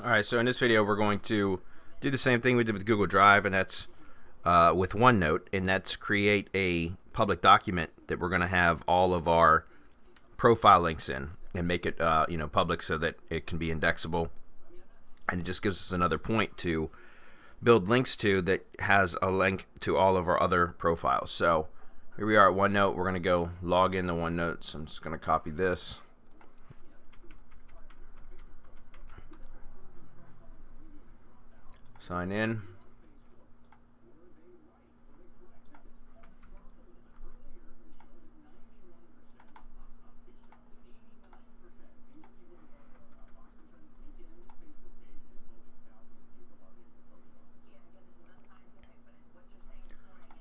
Alright, so in this video we're going to do the same thing we did with Google Drive, and that's with OneNote, and that's create a public document that we're going to have all of our profile links in and make it public so that it can be indexable, and it just gives us another point to build links to that has a link to all of our other profiles. So here we are at OneNote. We're going to go log into OneNote. So I'm just going to copy this. Sign in.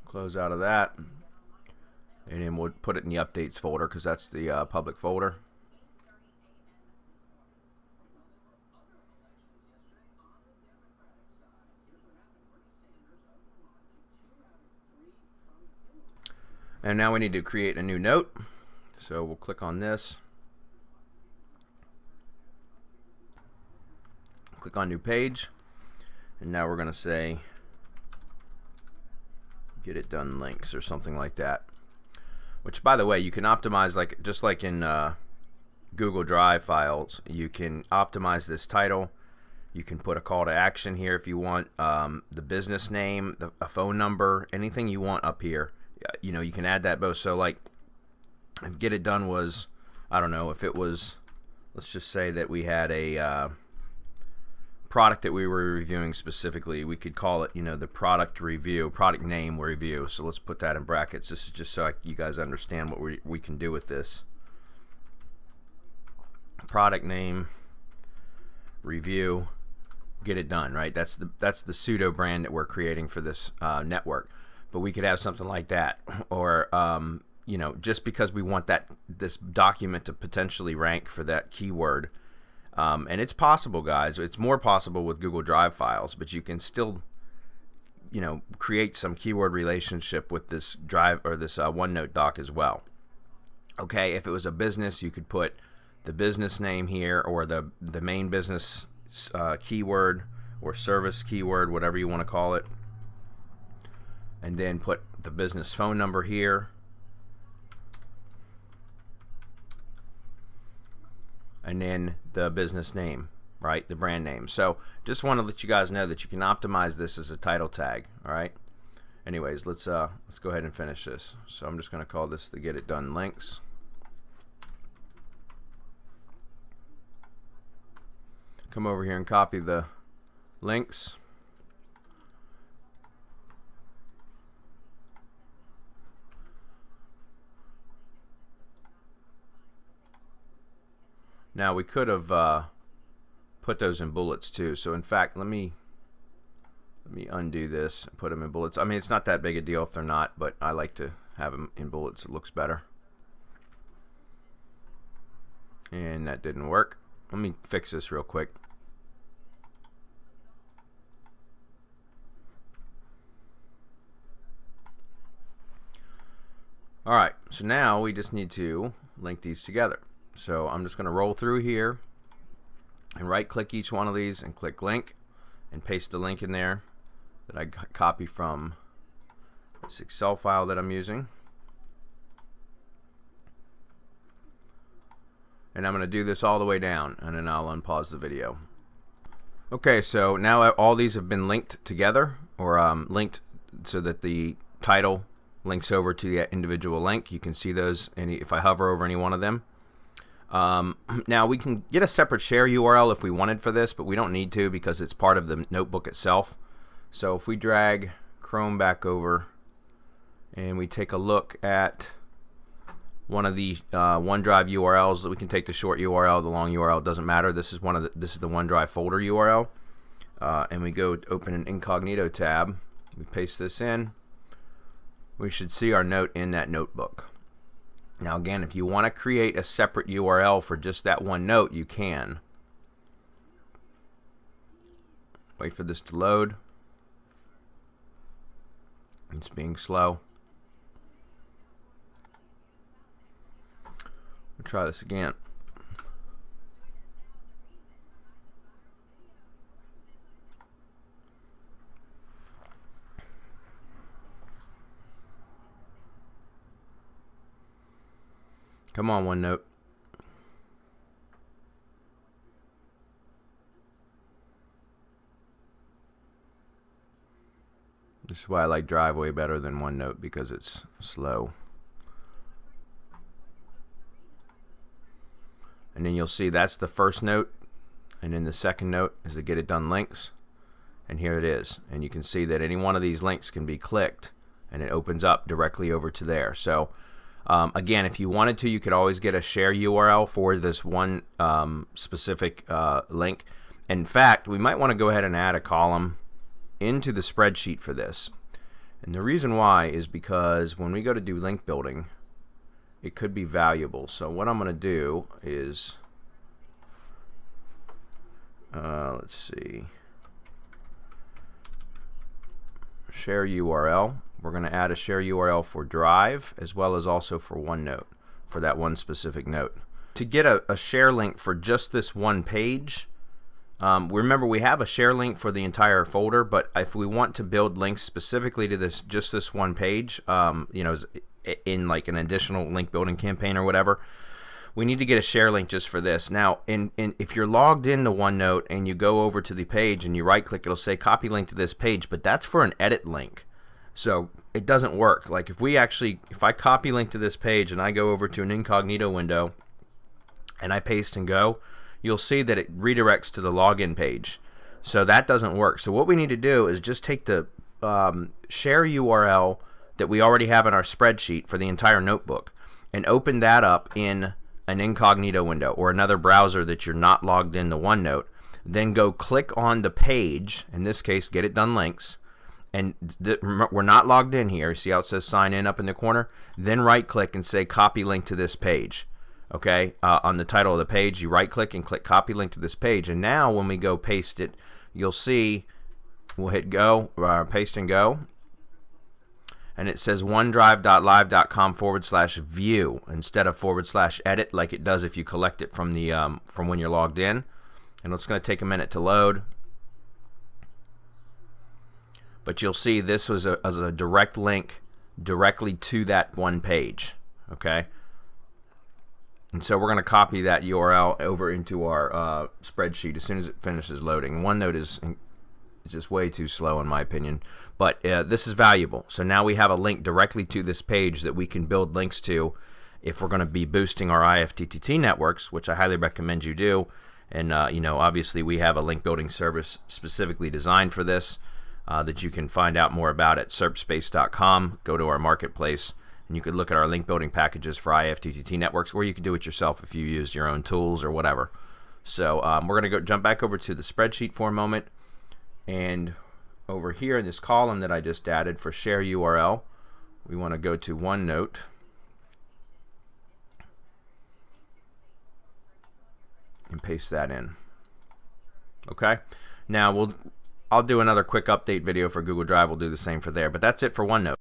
Close out of that, and then we'll put it in the updates folder because that's the public folder. And now we need to create a new note, so we'll click on this, click on new page, and now we're going to say get it done links or something like that, which, by the way, you can optimize just like in Google Drive files. You can optimize this title. You can put a call to action here if you want, the business name, a phone number, anything you want up here. You can add that both. So like if get it done was, I don't know, if it was, let's just say that we had a product that we were reviewing specifically, we could call it, the product review, product name review. So let's put that in brackets. This is just so you guys understand what we can do with this. Product name review, get it done, right? That's the pseudo brand that we're creating for this network. But we could have something like that, or just because we want this document to potentially rank for that keyword. And it's possible, guys. It's more possible with Google Drive files, but you can still, create some keyword relationship with this Drive or this OneNote doc as well. Okay, if it was a business, you could put the business name here, or the main business keyword or service keyword, whatever you want to call it, and then put the business phone number here. And then the business name, right? The brand name. So just want to let you guys know that you can optimize this as a title tag. All right. Anyways, let's go ahead and finish this. So I'm just going to call this the Get It Done links. Come over here and copy the links. Now we could have put those in bullets too. So in fact, let me undo this and put them in bullets. I mean, it's not that big a deal if they're not, but I like to have them in bullets. It looks better. And that didn't work. Let me fix this real quick. Alright, so now we just need to link these together. So I'm just going to roll through here and right click each one of these and click link and paste the link in there that I copy from this Excel file that I'm using. And I'm going to do this all the way down, and then I'll unpause the video. Okay, so now all these have been linked together, or linked so that the title links over to the individual link. You can see those if I hover over any one of them. Now we can get a separate share URL if we wanted for this, but we don't need to because it's part of the notebook itself. So if we drag Chrome back over and we take a look at one of the OneDrive URLs, we can take the short URL, the long URL, it doesn't matter. This is this is the OneDrive folder URL, and we go to open an incognito tab. We paste this in. We should see our note in that notebook. Now again, if you want to create a separate URL for just that one note, you can. Wait for this to load. It's being slow. We'll try this again. Come on, OneNote. This is why I like Drive way better than OneNote, because it's slow. And then you'll see that's the first note, and then the second note is the Get It Done links, and here it is. And you can see that any one of these links can be clicked and it opens up directly over to there. So again, if you wanted to, you could always get a share URL for this one specific link. In fact, we might want to go ahead and add a column into the spreadsheet for this. And the reason why is because when we go to do link building, it could be valuable. So what I'm going to do is, let's see, share URL. We're going to add a share URL for Drive as well as also for OneNote, for that one specific note. To get a share link for just this one page, remember we have a share link for the entire folder, but if we want to build links specifically to this, just this one page, you know, in like an additional link building campaign or whatever, we need to get a share link just for this. Now, if you're logged into OneNote and you go over to the page and you right click, it'll say copy link to this page, but that's for an edit link. So it doesn't work. Like if I copy link to this page and I go over to an incognito window and I paste and go, you'll see that it redirects to the login page. So that doesn't work. So what we need to do is just take the share URL that we already have in our spreadsheet for the entire notebook and open that up in an incognito window or another browser that you're not logged into OneNote. Then go click on the page, in this case Get It Done links, and we're not logged in here. See how it says sign in up in the corner? Then right click and say copy link to this page. Okay, on the title of the page, you right click and click copy link to this page, and now when we go paste it, you'll see we'll hit go, paste and go, and it says onedrive.live.com/view instead of /edit like it does if you collect it from the from when you're logged in. And it's going to take a minute to load, but you'll see this was a direct link directly to that one page. Okay, and so we're going to copy that URL over into our spreadsheet as soon as it finishes loading. OneNote is just way too slow in my opinion, but this is valuable. So now we have a link directly to this page that we can build links to if we're going to be boosting our IFTTT networks, which I highly recommend you do. And you know, obviously we have a link building service specifically designed for this that you can find out more about at serpspace.com. Go to our marketplace and you can look at our link building packages for IFTTT networks, or you can do it yourself if you use your own tools or whatever. So we're going to jump back over to the spreadsheet for a moment, and over here in this column that I just added for share URL, we want to go to OneNote and paste that in. Okay, now I'll do another quick update video for Google Drive. We'll do the same for there, but that's it for OneNote.